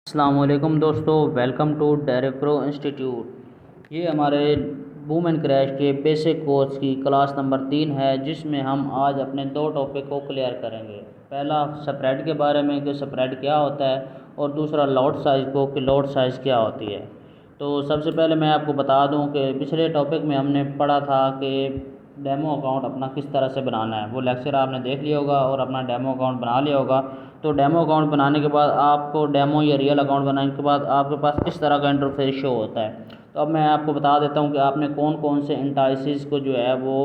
अस्सलाम वालेकुम दोस्तों, welcome to direct pro institute. ये हमारे बूम एंड क्रैश के बेसिक कोर्स की क्लास नंबर 3 है, जिसमें हम आज अपने दो टॉपिक को क्लियर करेंगे। पहला स्प्रेड के बारे में कि स्प्रेड क्या होता है, और दूसरा लॉट साइज़ को कि लॉट साइज़ क्या होती है। तो सबसे पहले मैं आपको बता दूं कि पिछले टॉपिक में हमने पढ़ा था कि डेमो अकाउंट अपना किस तरह से बनाना है। वो लेक्चर आपने देख लिया होगा और अपना डेमो अकाउंट बना लिया होगा। तो डेमो अकाउंट बनाने के बाद आपको डेमो या रियल अकाउंट बनाने के बाद आपके पास किस तरह का इंटरफेस शो होता है। तो अब मैं आपको बता देता हूँ कि आपने कौन कौन से इंटाइसिस को जो है वो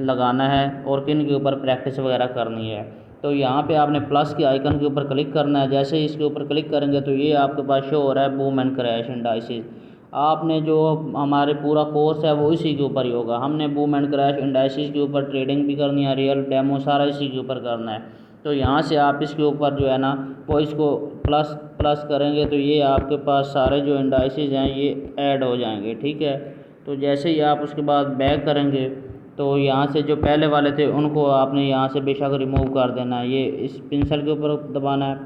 लगाना है और किन के ऊपर प्रैक्टिस वगैरह करनी है। तो यहाँ पे आपने प्लस के आइकन के ऊपर क्लिक करना है। जैसे ही इसके ऊपर क्लिक करेंगे तो ये आपके पास शो हो रहा है बूम एंड क्रैश इंडाइसिस। आपने जो हमारे पूरा कोर्स है वो इसी के ऊपर ही होगा। हमने बूम एंड क्रैश इंडाइसिस के ऊपर ट्रेडिंग भी करनी है, रियल डेमो सारा इसी के ऊपर करना है। तो यहाँ से आप इसके ऊपर जो है ना वो इसको प्लस प्लस करेंगे तो ये आपके पास सारे जो इंडाइसिस हैं ये ऐड हो जाएंगे, ठीक है। तो जैसे ही आप उसके बाद बैक करेंगे तो यहाँ से जो पहले वाले थे उनको आपने यहाँ से बेशक रिमूव कर देना है। ये इस पेंसिल के ऊपर दबाना है।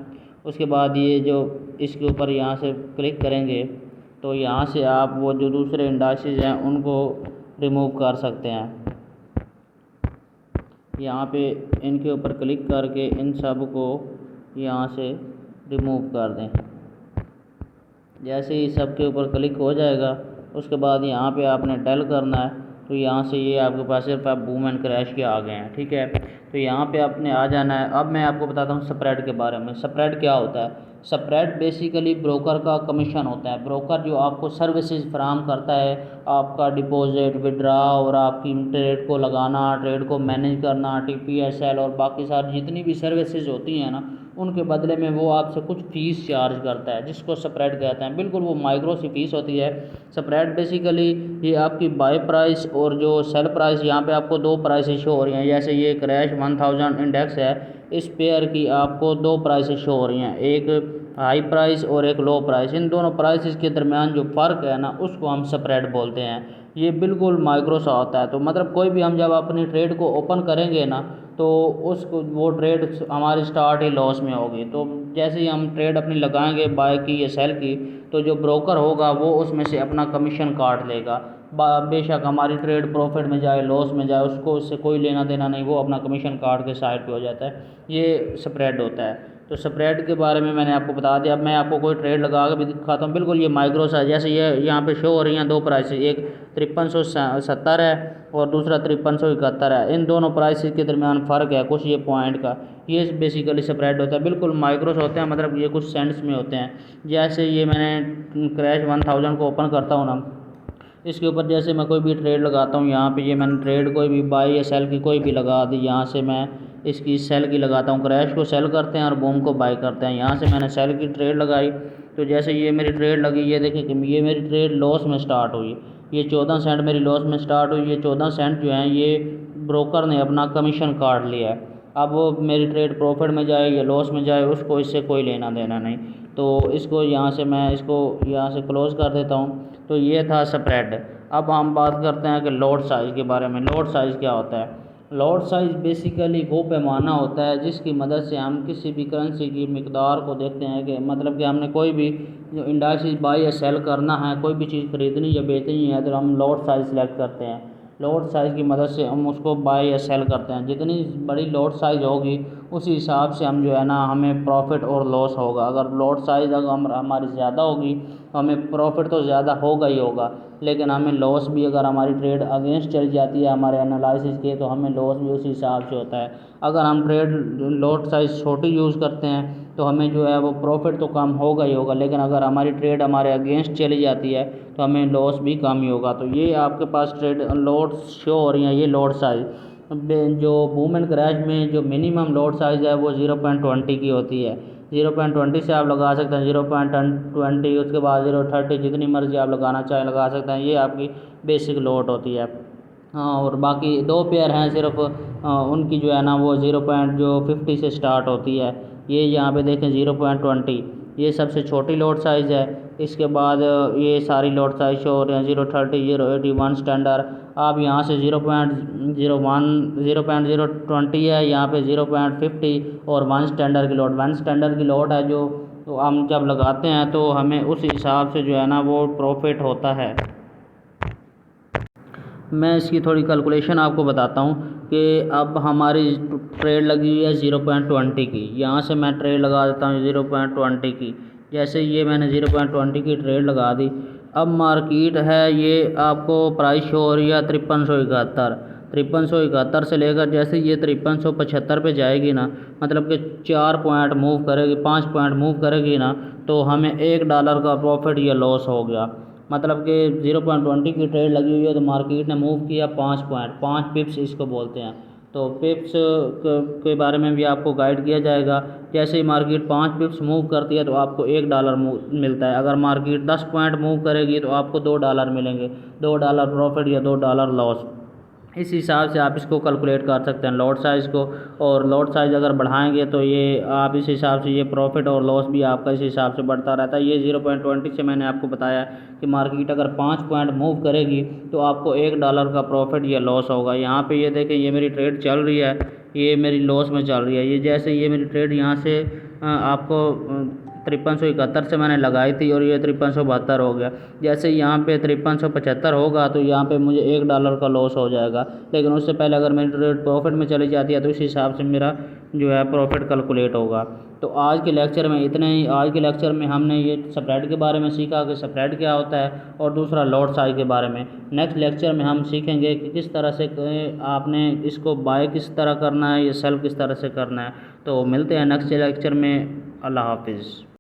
उसके बाद ये जो इसके ऊपर यहाँ से क्लिक करेंगे तो यहाँ से आप वो जो दूसरे इंडाइसिस हैं उनको रिमूव कर सकते हैं। यहाँ पे इनके ऊपर क्लिक करके इन सब को यहाँ से रिमूव कर दें। जैसे ही सब के ऊपर क्लिक हो जाएगा उसके बाद यहाँ पे आपने डल करना है। तो यहाँ से ये आपके पास सिर्फ आप बूम एंड क्रैश के आ गए हैं, ठीक है। तो यहाँ पे आपने आ जाना है। अब मैं आपको बताता हूँ स्प्रेड के बारे में। स्प्रेड क्या होता है? स्प्रेड बेसिकली ब्रोकर का कमीशन होता है। ब्रोकर जो आपको सर्विसेज फराहम करता है, आपका डिपॉजिट, विड्रा और आपकी ट्रेड को लगाना, ट्रेड को मैनेज करना, TPSL और बाकी सारी जितनी भी सर्विसेज होती हैं ना, उनके बदले में वो आपसे कुछ फ़ीस चार्ज करता है, जिसको स्प्रेड कहते हैं। बिल्कुल वो माइक्रो सी फीस होती है। स्प्रेड बेसिकली ये आपकी बाय प्राइस और जो सेल प्राइस, यहाँ पे आपको दो प्राइसेस शो हो रही हैं। जैसे ये क्रैश 1000 इंडेक्स है, इस पेयर की आपको दो प्राइसेस शो हो रही हैं, एक हाई प्राइस और एक लो प्राइस। इन दोनों प्राइसेस के दरमियान जो फ़र्क है ना उसको हम स्प्रेड बोलते हैं। ये बिल्कुल माइक्रो सा होता है। तो मतलब कोई भी हम जब अपनी ट्रेड को ओपन करेंगे ना तो उसको वो ट्रेड हमारी स्टार्ट ही लॉस में होगी। तो जैसे ही हम ट्रेड अपनी लगाएंगे बाय की या सेल की, तो जो ब्रोकर होगा वो उसमें से अपना कमीशन काट लेगा। बेशक हमारी ट्रेड प्रॉफिट में जाए लॉस में जाए उसको उससे कोई लेना देना नहीं, वो अपना कमीशन काट के साइड पे हो जाता है। ये स्प्रेड होता है। तो स्प्रेड के बारे में मैंने आपको बता दिया। अब मैं आपको कोई ट्रेड लगा के भी दिखाता हूँ। बिल्कुल ये माइक्रो सा, जैसे ये यहाँ पे शो हो रही हैं दो प्राइस, एक 5370 है और दूसरा 5371 है। इन दोनों प्राइसेस के दरमियान फ़र्क है कुछ ये पॉइंट का। ये बेसिकली स्प्रेड होता है। बिल्कुल माइक्रोस होते हैं, मतलब ये कुछ सेंट्स में होते हैं। जैसे ये मैंने क्रैश 1000 को ओपन करता हूँ ना, इसके ऊपर जैसे मैं कोई भी ट्रेड लगाता हूँ, यहाँ पे ये मैंने ट्रेड कोई भी बाई या सेल की कोई भी लगा दी। यहाँ से मैं इसकी सेल की लगाता हूँ। क्रैश को सेल करते हैं और बूम को बाई करते हैं। यहाँ से मैंने सेल की ट्रेड लगाई तो जैसे ये मेरी ट्रेड लगी, ये देखिए कि ये मेरी ट्रेड लॉस में स्टार्ट हुई। ये 14 सेंट मेरी लॉस में स्टार्ट हुई। ये 14 सेंट जो है ये ब्रोकर ने अपना कमीशन काट लिया है। अब वो मेरी ट्रेड प्रॉफिट में जाए या लॉस में जाए उसको इससे कोई लेना देना नहीं। तो इसको यहाँ से मैं इसको यहाँ से क्लोज़ कर देता हूँ। तो ये था स्प्रेड। अब हम बात करते हैं कि लॉट साइज़ के बारे में। लॉट साइज़ क्या होता है? लॉट साइज़ बेसिकली वो पैमाना होता है जिसकी मदद से हम किसी भी करेंसी की मिकदार को देखते हैं, कि मतलब कि हमने कोई भी जो इंडाइसिस बाई या सेल करना है, कोई भी चीज़ खरीदनी या बेचनी है, तो हम लॉट साइज़ सेलेक्ट करते हैं। लॉट साइज़ की मदद से हम उसको बाय या सेल करते हैं। जितनी बड़ी लॉट साइज़ होगी उसी हिसाब से हम जो है ना हमें प्रॉफिट और लॉस होगा। अगर लॉट साइज़ अगर हमारी ज़्यादा होगी तो हमें प्रॉफिट तो ज़्यादा होगा ही होगा, लेकिन हमें लॉस भी, अगर हमारी ट्रेड अगेंस्ट चली जाती है हमारे एनालिसिस के, तो हमें लॉस भी उसी हिसाब से होता है। अगर हम ट्रेड लॉट साइज़ छोटी यूज़ करते हैं तो हमें जो है वो प्रॉफिट तो कम होगा ही होगा, लेकिन अगर हमारी ट्रेड हमारे अगेंस्ट चली जाती है तो हमें लॉस भी कम ही होगा। तो ये आपके पास ट्रेड लॉट शो हो रही हैं, ये लॉट साइज़। जो बूम एंड क्रैश में जो मिनिमम लॉट साइज़ है वो 0.20 की होती है। 0.20 से आप लगा सकते हैं, 0.20, उसके बाद 0.30, जितनी मर्जी आप लगाना चाहें लगा सकते हैं। ये आपकी बेसिक लॉट होती है। हाँ, और बाकी दो पेयर हैं सिर्फ, उनकी जो है ना वो 0.50 से स्टार्ट होती है। ये यहाँ पे देखें 0.20, ये सबसे छोटी लॉट साइज़ है। इसके बाद ये सारी लॉट साइज शो हो रहे हैं 0.30, 0.81 स्टैंडर्ड। आप यहाँ से 0.01, 0.020 है, यहाँ पे 0.50 और 1 स्टैंडर्ड की लॉट। 1 स्टैंडर्ड की लॉट है जो तो हम जब लगाते हैं तो हमें उस हिसाब से जो है ना वो प्रॉफिट होता है। मैं इसकी थोड़ी कैलकुलेशन आपको बताता हूँ कि अब हमारी ट्रेड लगी हुई है 0.20 की। यहाँ से मैं ट्रेड लगा देता हूँ 0.20 की। जैसे ये मैंने 0.20 की ट्रेड लगा दी। अब मार्केट है ये आपको प्राइस शो हो रही है 5371 से लेकर जैसे ये 5375 पे जाएगी ना, मतलब कि 4 पॉइंट मूव करेगी, 5 पॉइंट मूव करेगी ना, तो हमें $1 का प्रॉफिट या लॉस हो गया। मतलब कि 0.20 की ट्रेड लगी हुई है तो मार्केट ने मूव किया 5 पिप्स इसको बोलते हैं। तो पिप्स के बारे में भी आपको गाइड किया जाएगा। जैसे ही मार्केट 5 पिप्स मूव करती है तो आपको $1 मिलता है। अगर मार्केट 10 पॉइंट मूव करेगी तो आपको $2 मिलेंगे, $2 प्रॉफिट या $2 लॉस। इस हिसाब से आप इसको कैलकुलेट कर सकते हैं लॉट साइज़ को। और लॉट साइज़ अगर बढ़ाएंगे तो ये आप इस हिसाब से ये प्रॉफिट और लॉस भी आपका इस हिसाब से बढ़ता रहता है। ये 0.20 से मैंने आपको बताया कि मार्केट अगर 5 पॉइंट मूव करेगी तो आपको $1 का प्रॉफिट या लॉस होगा। यहाँ पे ये देखें, ये मेरी ट्रेड चल रही है, ये मेरी लॉस में चल रही है। ये जैसे ये मेरी ट्रेड यहाँ से आपको 5371 से मैंने लगाई थी और ये 5372 हो गया। जैसे यहाँ पे 5375 होगा तो यहाँ पे मुझे $1 का लॉस हो जाएगा। लेकिन उससे पहले अगर मेरी ट्रेड प्रॉफिट में चली जाती है तो इस हिसाब से मेरा जो है प्रॉफिट कैलकुलेट होगा। तो आज के लेक्चर में इतने ही। आज के लेक्चर में हमने ये स्प्रेड के बारे में सीखा कि स्प्रेड क्या होता है, और दूसरा लॉट साइज के बारे में। नेक्स्ट लेक्चर में हम सीखेंगे कि किस तरह से आपने इसको बाय किस तरह करना है या सेल किस तरह से करना है। तो मिलते हैं नेक्स्ट लेक्चर में। अल्लाह हाफिज़।